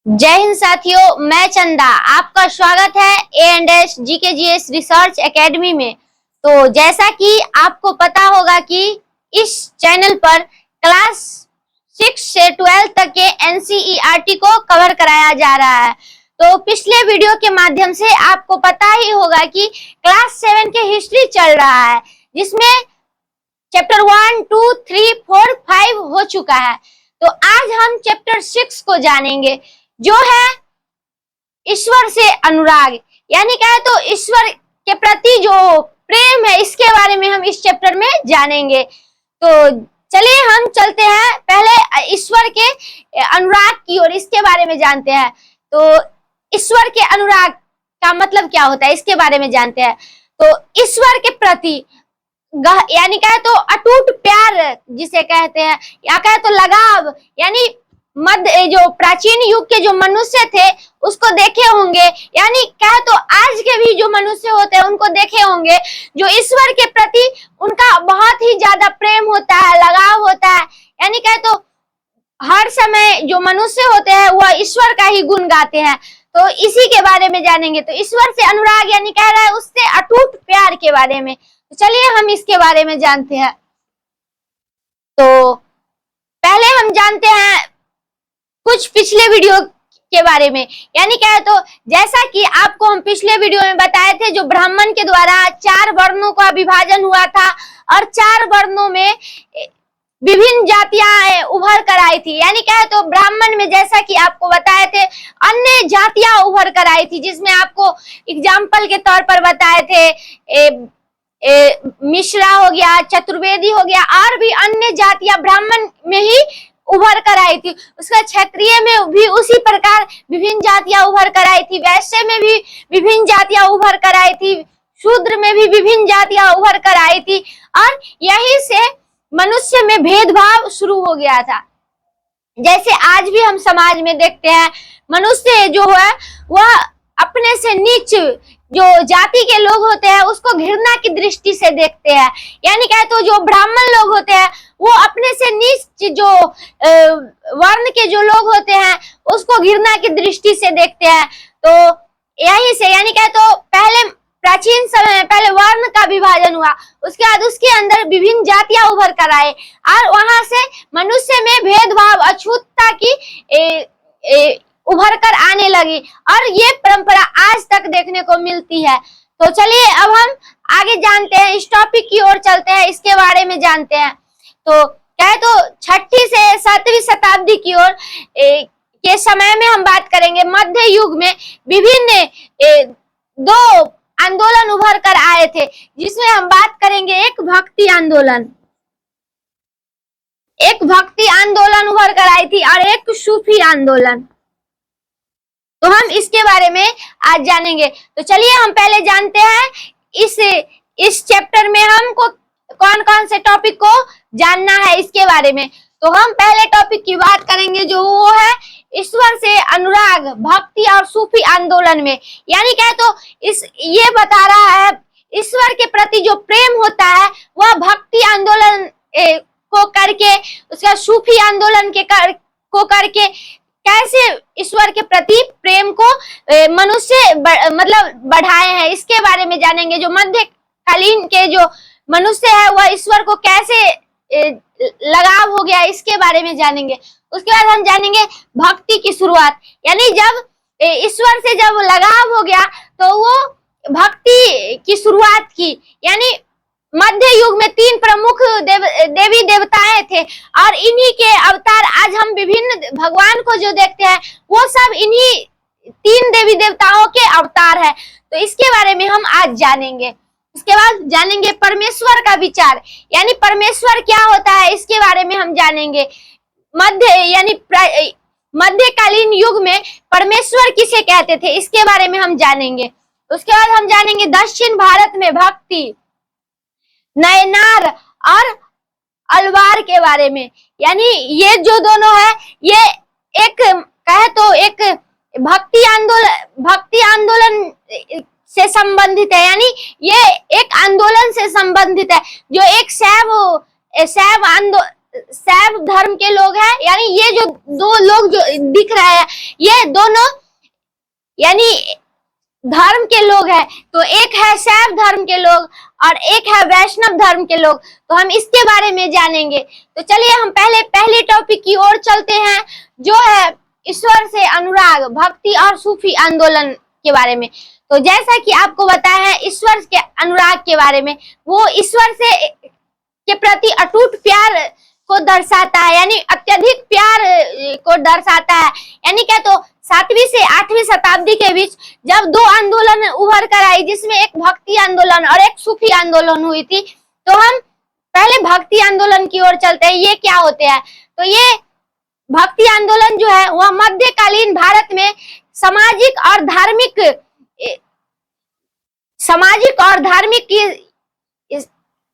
जय हिंद साथियों, मैं चंदा। आपका स्वागत है A&S GKGS रिसर्च एकेडमी में। तो जैसा कि आपको पता होगा कि इस चैनल पर क्लास 6 से 12 तक के NCERT को कवर कराया जा रहा है। तो पिछले वीडियो के माध्यम से आपको पता ही होगा कि क्लास 7 के हिस्ट्री चल रहा है, जिसमें चैप्टर 1, 2, 3, 4, 5 हो चुका है। तो आज हम चैप्टर 6 को जानेंगे, जो है ईश्वर से अनुराग, यानी कहे तो ईश्वर के प्रति जो प्रेम है, इसके बारे में हम इस चैप्टर में जानेंगे। तो चलिए हम चलते हैं, पहले ईश्वर के अनुराग की ओर, इसके बारे में जानते हैं। तो ईश्वर के अनुराग का मतलब क्या होता है, इसके बारे में जानते हैं। तो ईश्वर के प्रति यानी कहे तो अटूट प्यार जिसे कहते हैं, या कहे तो लगाव, यानी मध्य जो प्राचीन युग के जो मनुष्य थे उसको देखे होंगे, यानी कहे तो आज के भी जो मनुष्य होते हैं उनको देखे होंगे, जो ईश्वर के प्रति उनका बहुत ही ज्यादा प्रेम होता है, लगाव होता है। यानी कहे तो हर समय जो मनुष्य होते हैं वह ईश्वर का ही गुण गाते हैं। तो इसी के बारे में जानेंगे। तो ईश्वर से अनुराग यानी कह रहा है उससे अटूट प्यार के बारे में। तो चलिए हम इसके बारे में जानते हैं। तो पहले हम जानते हैं कुछ पिछले वीडियो के बारे में। यानी क्या है, तो जैसा कि आपको हम पिछले वीडियो में बताए थे, जो ब्राह्मण के द्वारा 4 वर्णों का विभाजन हुआ था और 4 वर्णों में विभिन्न जातियां उभर कर आई थी। यानी क्या है, तो ब्राह्मण में जैसा कि आपको बताए थे अन्य जातियां उभर कर आई थी, जिसमें आपको एग्जाम्पल के तौर पर बताए थे मिश्रा हो गया, चतुर्वेदी हो गया, और भी अन्य जातियां ब्राह्मण में ही उभर कर आई थी। उसका क्षत्रिय में भी उसी प्रकार विभिन्न जातियां उभर कर आई थी, वैश्य में भी विभिन्न जातियां उभर कर आई थी, शूद्र में भी विभिन्न जातियां उभर कर आई थी, और यहीं से मनुष्य में भेदभाव शुरू हो गया था। जैसे आज भी हम समाज में देखते हैं, मनुष्य जो है वह अपने से नीच जो जाति के लोग होते हैं उसको घृणा की दृष्टि से देखते हैं। यानी कहे तो जो ब्राह्मण लोग होते हैं वो अपने से नीच जो वर्ण के जो लोग होते हैं उसको घृणा की दृष्टि से देखते हैं। तो यहीं से यानी कहे तो पहले प्राचीन समय में पहले वर्ण का विभाजन हुआ, उसके बाद उसके अंदर विभिन्न जातियां उभर कर आए, और वहां से मनुष्य में भेदभाव, अछूतता की उभर कर आने लगी, और ये परंपरा आज तक देखने को मिलती है। तो चलिए अब हम आगे जानते हैं, इस टॉपिक की ओर चलते हैं, इसके बारे में जानते हैं। तो कहे तो 6वीं से 7वीं शताब्दी की ओर के समय में हम बात करेंगे। मध्य युग में विभिन्न 2 आंदोलन उभर कर आए थे, जिसमें हम बात करेंगे एक भक्ति आंदोलन उभर कर आई थी, और एक सूफी आंदोलन। तो हम इसके बारे में आज जानेंगे। तो चलिए हम पहले जानते हैं इस चैप्टर में हमको कौन कौन से टॉपिक को जानना है, इसके बारे में। तो हम पहले टॉपिक की बात करेंगे, जो वो है ईश्वर से अनुराग, भक्ति और सूफी आंदोलन में। यानी क्या तो ये बता रहा है ईश्वर के प्रति जो प्रेम होता है वह भक्ति आंदोलन को करके, उसका सूफी आंदोलन को करके कैसे ईश्वर के प्रति प्रेम को मनुष्य मतलब बढ़ाए हैं, इसके बारे में जानेंगे। जो मध्यकालीन के जो मनुष्य है वह ईश्वर को कैसे लगाव हो गया, इसके बारे में जानेंगे। उसके बाद हम जानेंगे भक्ति की शुरुआत, यानी जब ईश्वर से जब लगाव हो गया तो वो भक्ति की शुरुआत की। यानी मध्य युग में 3 प्रमुख देवी देवताएं थे, और इन्हीं के अवतार आज हम विभिन्न भगवान को जो देखते हैं वो सब इन्हीं 3 देवी देवताओं के अवतार है। तो इसके बारे में हम आज जानेंगे। इसके बाद जानेंगे परमेश्वर का विचार, यानी परमेश्वर क्या होता है, इसके बारे में हम जानेंगे। मध्यकालीन युग में परमेश्वर किसे कहते थे, इसके बारे में हम जानेंगे। उसके बाद हम जानेंगे दक्षिण भारत में भक्ति, नयनार और अलवार के बारे में। यानी ये जो दोनों है ये एक कहे तो एक भक्ति आंदोलन से संबंधित है, यानी ये एक आंदोलन से संबंधित है, जो एक शैव शैव धर्म के लोग हैं, यानी ये जो दो लोग जो दिख रहे हैं ये दोनों यानी धर्म के लोग हैं। तो एक है शैव धर्म के लोग और एक है वैष्णव धर्म के लोग। तो हम इसके बारे में जानेंगे। तो चलिए हम पहले टॉपिक की ओर चलते हैं, जो है ईश्वर से अनुराग, भक्ति और सूफी आंदोलन के बारे में। तो जैसा कि आपको बताया है ईश्वर के अनुराग के बारे में, वो ईश्वर से के प्रति अटूट प्यार को दर्शाता है, यानी अत्यधिक प्यार को दर्शाता है। यानी क्या, तो 7वीं से 8वीं शताब्दी के बीच जब दो आंदोलन उभर कर आई, जिसमें एक भक्ति आंदोलन और एक सूफी आंदोलन हुई थी। तो हम पहले भक्ति आंदोलन की ओर चलते हैं। ये क्या होते हैं? तो ये भक्ति आंदोलन जो है वह मध्यकालीन भारत में सामाजिक और धार्मिक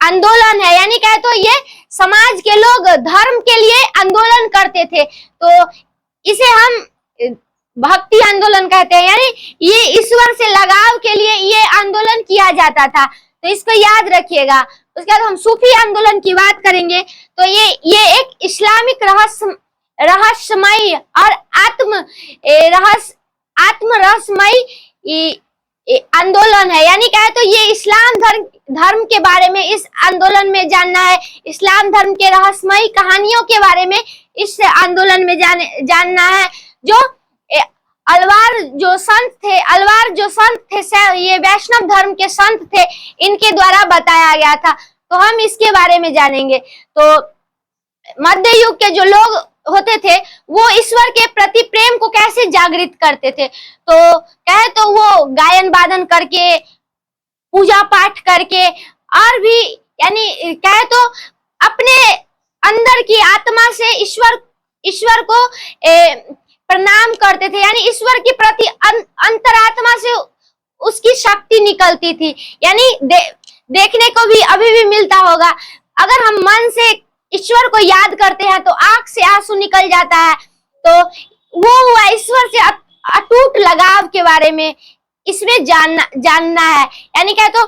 आंदोलन है। यानी क्या है, तो ये समाज के लोग धर्म के लिए आंदोलन करते थे, तो इसे हम भक्ति आंदोलन कहते हैं। यानी ये ईश्वर से लगाव के लिए ये आंदोलन किया जाता था, तो इसको याद रखिएगा। उसके बाद हम सूफी आंदोलन की बात करेंगे। तो ये एक इस्लामिक रहस्यमयी और आत्म रहस्यमयी आंदोलन है। यानी क्या है, तो ये इस्लाम धर्म के बारे में इस आंदोलन में जानना है, इस्लाम धर्म के रहस्यमयी कहानियों के बारे में इस आंदोलन में जानना है। जो अलवार जो संत थे, ये वैष्णव धर्म के संत थे, इनके द्वारा बताया गया था। तो हम इसके बारे में जानेंगे। तो मध्य युग के जो लोग होते थे वो ईश्वर के प्रति प्रेम को कैसे जागृत करते थे? तो कहे तो वो गायन वादन करके, पूजा पाठ करके, और भी यानी कहे तो अपने अंदर की आत्मा से ईश्वर को प्रणाम करते थे। यानी ईश्वर के प्रति अंतरात्मा से उसकी शक्ति निकलती थी। यानी देखने को भी अभी भी मिलता होगा, अगर हम मन से ईश्वर को याद करते हैं तो आंख से आंसू निकल जाता है। तो वो हुआ ईश्वर से अटूट लगाव के बारे में इसमें जानना है। यानी क्या, तो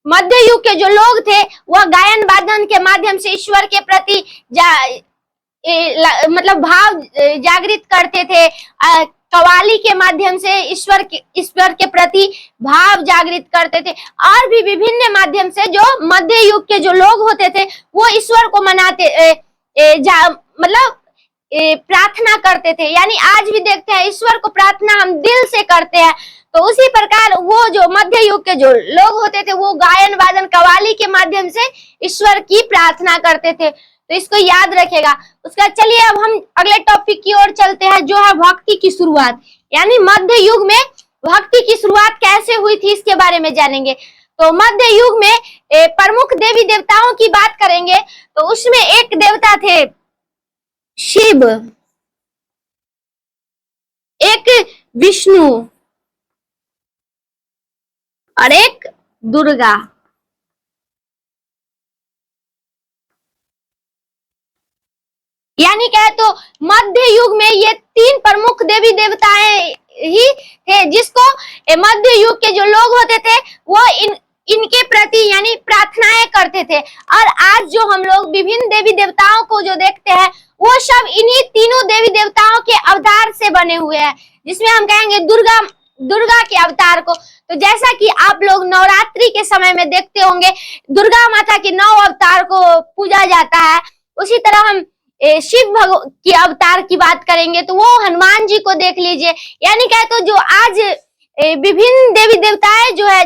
मध्य युग के जो लोग थे वह गायन वादन के माध्यम से ईश्वर के प्रति मतलब भाव जागृत करते थे। कव्वाली के माध्यम से ईश्वर के प्रति भाव जागृत करते थे, और भी विभिन्न माध्यम से जो मध्य युग के जो लोग होते थे वो ईश्वर को मनाते मतलब प्रार्थना करते थे। यानी आज भी देखते हैं ईश्वर को प्रार्थना हम दिल से करते हैं। तो उसी प्रकार वो जो मध्य युग के जो लोग होते थे वो गायन वादन कव्वाली के माध्यम से ईश्वर की प्रार्थना करते थे। तो इसको याद रखेगा। उसका चलिए अब हम अगले टॉपिक की ओर चलते हैं, जो है भक्ति की शुरुआत। यानी मध्य युग में भक्ति की शुरुआत कैसे हुई थी इसके बारे में जानेंगे। तो मध्य युग में प्रमुख देवी देवताओं की बात करेंगे। तो उसमें एक देवता थे शिव, एक विष्णु और एक दुर्गा। यानी क्या है, तो मध्य युग में ये 3 प्रमुख देवी देवताएं ही थे, जिसको मध्य युग के जो लोग होते थे वो इनके प्रति यानी प्रार्थनाएं करते थे। और आज जो हम लोग विभिन्न देवी देवताओं को जो देखते हैं वो सब इन्हीं तीनों देवी देवताओं के अवतार से बने हुए हैं, जिसमें हम कहेंगे दुर्गा के अवतार को। तो जैसा कि आप लोग नवरात्रि के समय में देखते होंगे दुर्गा माता के 9 अवतार को पूजा जाता है, उसी तरह हम शिव भगवान के अवतार की बात करेंगे तो वो हनुमान जी को देख लीजिए। यानी क्या, तो जो आज विभिन्न देवी देवताएं जो है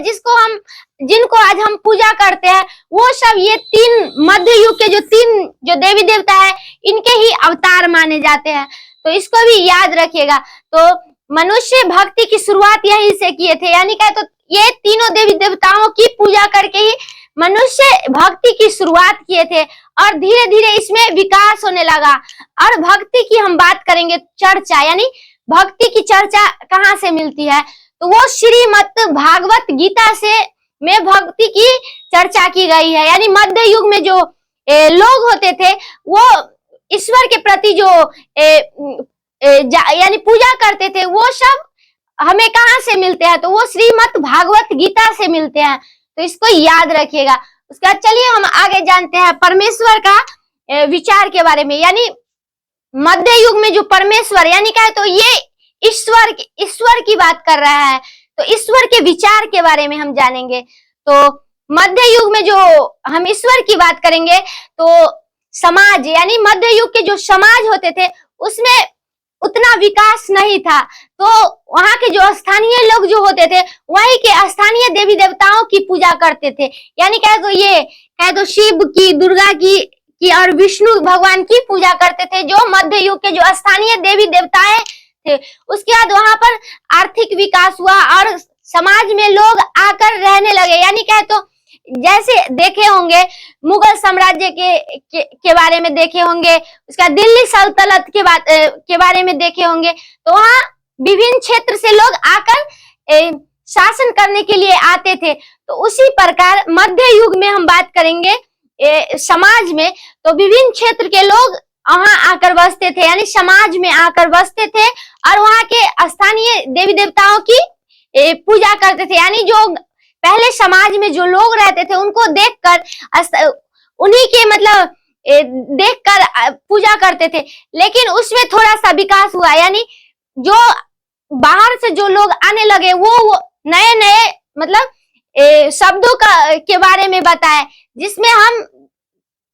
जिनको आज हम पूजा करते हैं वो सब ये 3 मध्य युग के जो 3 जो देवी देवता है इनके ही अवतार माने जाते हैं। तो इसको भी याद रखिएगा। तो मनुष्य भक्ति की शुरुआत यहीं से किए थे। यानी क्या, तो ये तीनों देवी देवताओं की पूजा करके ही मनुष्य भक्ति की शुरुआत किए थे, और धीरे धीरे इसमें विकास होने लगा। और भक्ति की हम बात करेंगे चर्चा, यानी भक्ति की चर्चा कहाँ से मिलती है? तो वो श्रीमद् भागवत गीता से में भक्ति की चर्चा की गई है। यानी मध्य युग में जो लोग होते थे वो ईश्वर के प्रति जो यानी पूजा करते थे वो सब हमें कहाँ से मिलते हैं? तो वो श्रीमद् भागवत गीता से मिलते हैं। तो इसको याद रखिएगा। उसके बाद चलिए हम आगे जानते हैं परमेश्वर का विचार के बारे में, यानी मध्य युग में जो परमेश्वर यानी क्या है तो ये ईश्वर की बात कर रहा है, तो ईश्वर के विचार के बारे में हम जानेंगे। तो मध्य युग में जो हम ईश्वर की बात करेंगे तो समाज यानी मध्य युग के जो समाज होते थे उसमें उतना विकास नहीं था, तो वहां के जो स्थानीय लोग जो होते थे वही के स्थानीय देवी देवताओं की पूजा करते थे, यानी क्या तो ये क्या तो शिव की, दुर्गा की और विष्णु भगवान की पूजा करते थे, जो मध्य युग के जो स्थानीय देवी देवताएं थे। उसके बाद वहां पर आर्थिक विकास हुआ और समाज में लोग आकर रहने लगे, यानी क्या तो जैसे देखे होंगे मुगल साम्राज्य के बारे में देखे होंगे, उसका दिल्ली सल्तनत के बारे में देखे होंगे, तो वहाँ विभिन्न क्षेत्र से लोग आकर शासन करने के लिए आते थे। तो उसी प्रकार मध्य युग में हम बात करेंगे समाज में, तो विभिन्न क्षेत्र के लोग वहां आकर बसते थे, यानी समाज में आकर बसते थे और वहां के स्थानीय देवी देवताओं की पूजा करते थे, यानी जो पहले समाज में जो लोग रहते थे उनको देखकर उन्हीं के मतलब देखकर पूजा करते थे। लेकिन उसमें थोड़ा सा विकास हुआ, यानी जो बाहर से जो लोग आने लगे वो नए नए मतलब शब्दों के बारे में बताए, जिसमें हम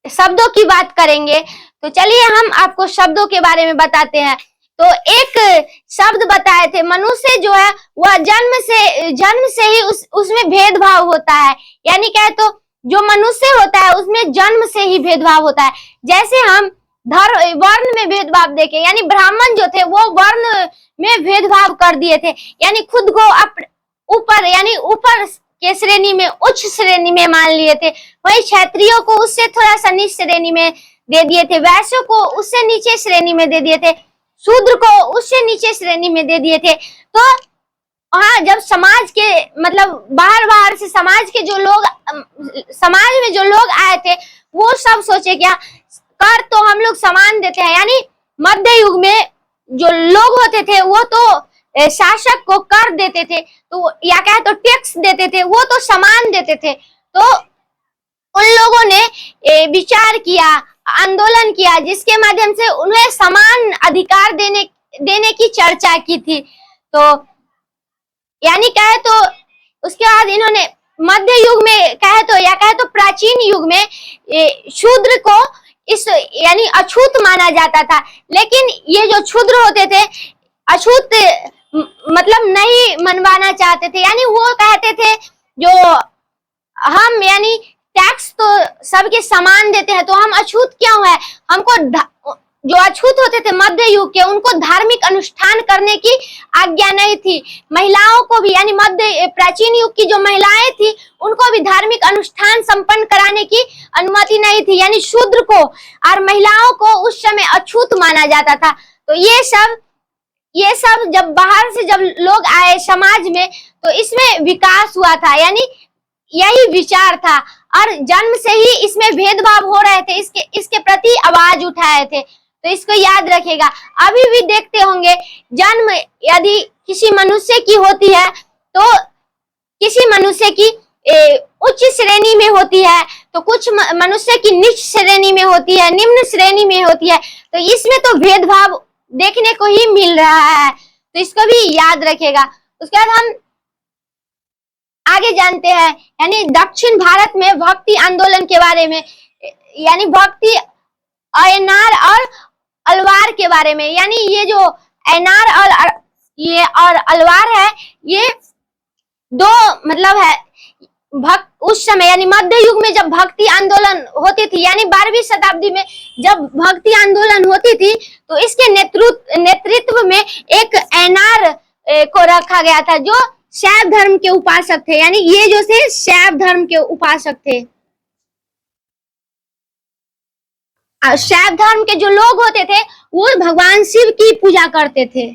शब्दों की बात करेंगे। तो चलिए हम आपको शब्दों के बारे में बताते हैं। तो एक शब्द बताए थे, मनुष्य जो है वह जन्म से ही उसमें भेदभाव होता है, यानी क्या है तो जो मनुष्य होता है उसमें जन्म से ही भेदभाव होता है। जैसे हम वर्ण में भेदभाव देखें, यानी ब्राह्मण जो थे वो वर्ण में भेदभाव कर दिए थे, यानी खुद को ऊपर यानी ऊपर के श्रेणी में, उच्च श्रेणी में मान लिए थे। वही क्षत्रियों को उससे थोड़ा सा नीच श्रेणी में दे दिए थे, वैश्यों को उससे नीचे श्रेणी में दे दिए थे, शूद्र को उससे नीचे श्रेणी में दे दिए थे। तो हाँ, जब समाज के मतलब बाहर से समाज के जो लोग समाज में जो लोग आए थे वो सब सोचे क्या कर तो हम लोग समान देते हैं, यानी मध्य युग में जो लोग होते थे वो तो शासक को कर देते थे, तो या क्या तो टैक्स देते थे, वो तो समान देते थे। तो उन लोगों ने विचार किया, आंदोलन किया, जिसके माध्यम से उन्हें समान अधिकार देने की चर्चा की थी। तो यानी कहे तो उसके बाद इन्होंने मध्य युग में कहे तो या कहे तो प्राचीन युग में शूद्र को इस यानी अछूत माना जाता था, लेकिन ये जो शूद्र होते थे अछूत मतलब नहीं मनवाना चाहते थे, यानी वो कहते थे जो हम यानी टैक्स तो सबके समान देते हैं तो हम अछूत क्यों है, हमको जो अछूत होते थे मध्य युग के उनको धार्मिक अनुष्ठान करने की आज्ञा नहीं थी। महिलाओं को भी यानी मध्य प्राचीन युग की जो महिलाएं थी उनको भी धार्मिक अनुष्ठान संपन्न कराने की अनुमति नहीं थी, यानी शूद्र को और महिलाओं को उस समय अछूत माना जाता था। तो ये सब जब बाहर से जब लोग आए समाज में तो इसमें विकास हुआ था, यानी यही विचार था और जन्म से ही इसमें भेदभाव हो रहे थे, इसके प्रति आवाज उठाए थे। तो इसको याद रखिएगा। अभी भी देखते होंगे जन्म यदि किसी मनुष्य की होती है तो किसी मनुष्य की उच्च श्रेणी में होती है, तो कुछ मनुष्य की नीच श्रेणी में होती है, निम्न श्रेणी में होती है, तो इसमें तो भेदभाव देखने को ही मिल रहा है, तो इसको भी याद रखिएगा। उसके बाद हम आगे जानते हैं यानी दक्षिण भारत में भक्ति आंदोलन के बारे में, यानी भक्ति अयनार और अलवार के बारे में, यानी ये जो अयनार और अलवार है ये दो मतलब है उस समय यानी मध्य युग में जब भक्ति आंदोलन होती थी, यानी 12वीं शताब्दी में जब भक्ति आंदोलन होती थी तो इसके नेतृत्व में एक अयनार को रखा गया था जो शैव धर्म के उपासक थे, यानी ये जो थे शैव धर्म के उपासक थे। शैव धर्म के जो लोग होते थे वो भगवान शिव की पूजा करते थे,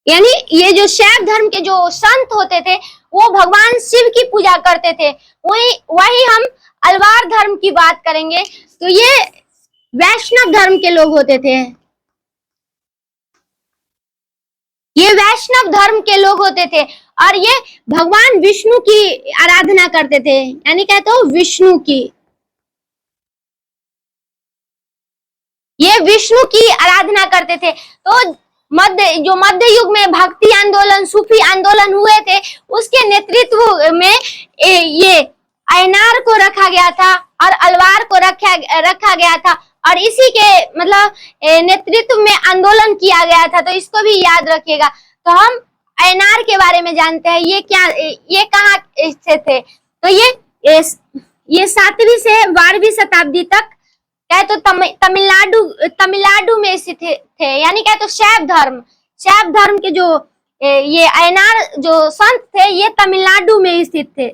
यानी ये जो शैव धर्म के जो संत होते थे वो भगवान शिव की पूजा करते थे। वही हम अलवार धर्म की बात करेंगे तो ये वैष्णव धर्म के लोग होते थे, ये वैष्णव धर्म के लोग होते थे और ये भगवान विष्णु की आराधना करते थे, यानी कहते हो विष्णु की। ये विष्णु की आराधना करते थे। तो मध्य युग में भक्ति आंदोलन, सूफी आंदोलन हुए थे, उसके नेतृत्व में ये अयनार को रखा गया था और अलवार को रखा गया था और इसी के मतलब नेतृत्व में आंदोलन किया गया था। तो इसको भी याद रखिएगा। तो हम अयनार के बारे में जानते हैं। ये कहाँ से थे? तो ये 7वीं से 12वीं शताब्दी तक कहे तो तमिलनाडु में स्थित थे। यानी कहे तो शैव धर्म के जो ये अयनार जो संत थे, ये तमिलनाडु में स्थित थे।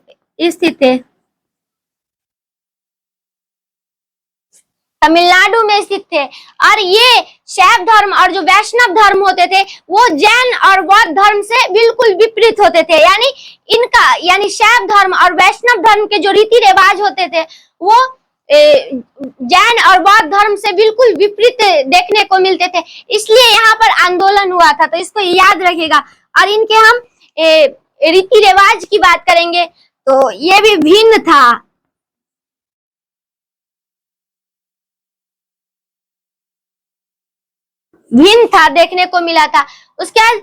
तमिलनाडु में स्थित थे। और ये शैव धर्म और जो वैष्णव धर्म होते थे, वो जैन और बौद्ध धर्म से बिल्कुल विपरीत होते थे। यानी शैव धर्म और वैष्णव धर्म के जो रीति रिवाज होते थे, वो जैन और बौद्ध धर्म से बिल्कुल विपरीत देखने को मिलते थे। इसलिए यहाँ पर आंदोलन हुआ था। तो इसको याद रखिएगा। और इनके हम रीति रिवाज की बात करेंगे तो ये भी भिन्न था, देखने को मिला था। उसके बाद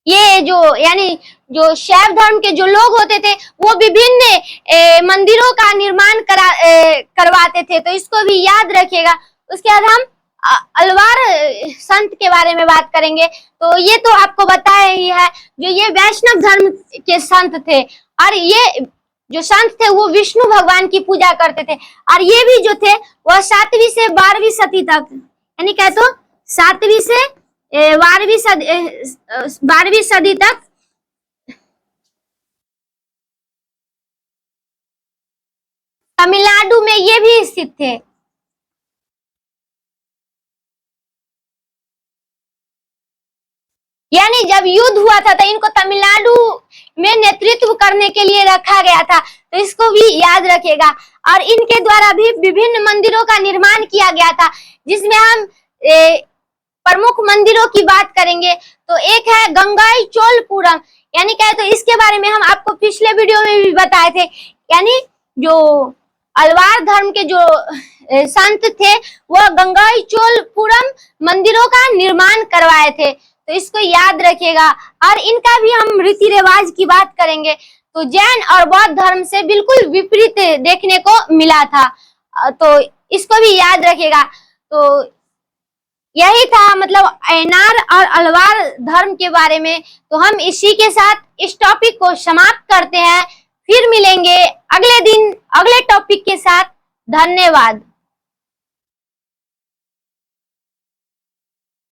ये जो यानी जो शैव धर्म के जो लोग होते थे, वो विभिन्न मंदिरों का निर्माण करवाते थे। तो इसको भी याद रखिएगा। उसके बाद हम अलवार संत के बारे में बात करेंगे। तो ये तो आपको बताया ही है, जो ये वैष्णव धर्म के संत थे और ये जो संत थे वो विष्णु भगवान की पूजा करते थे। और ये भी जो थे वह 7वीं से 12वीं सदी तक, यानी कहे तो 7वीं से 12वीं सदी तक तमिलनाडु में ये भी स्थित थे। यानी जब युद्ध हुआ था तो इनको तमिलनाडु में नेतृत्व करने के लिए रखा गया था। तो इसको भी याद रखिएगा। और इनके द्वारा भी विभिन्न मंदिरों का निर्माण किया गया था, जिसमें हम प्रमुख मंदिरों की बात करेंगे। तो एक है गंगाईचोलपुरम, यानी कहे तो इसके बारे में हम आपको पिछले वीडियो में भी बताए थे। यानी जो अलवार धर्म के जो संत थे, वह गंगाईचोलपुरम मंदिरों का निर्माण करवाए थे। तो इसको याद रखिएगा। और इनका भी हम रीति रिवाज की बात करेंगे तो जैन और बौद्ध धर्म से बिल्कुल विपरीत देखने को मिला था। तो इसको भी याद रखिएगा। तो यही था मतलब अयनार और अलवार धर्म के बारे में। तो हम इसी के साथ इस टॉपिक को समाप्त करते हैं। फिर मिलेंगे अगले दिन अगले टॉपिक के साथ। धन्यवाद।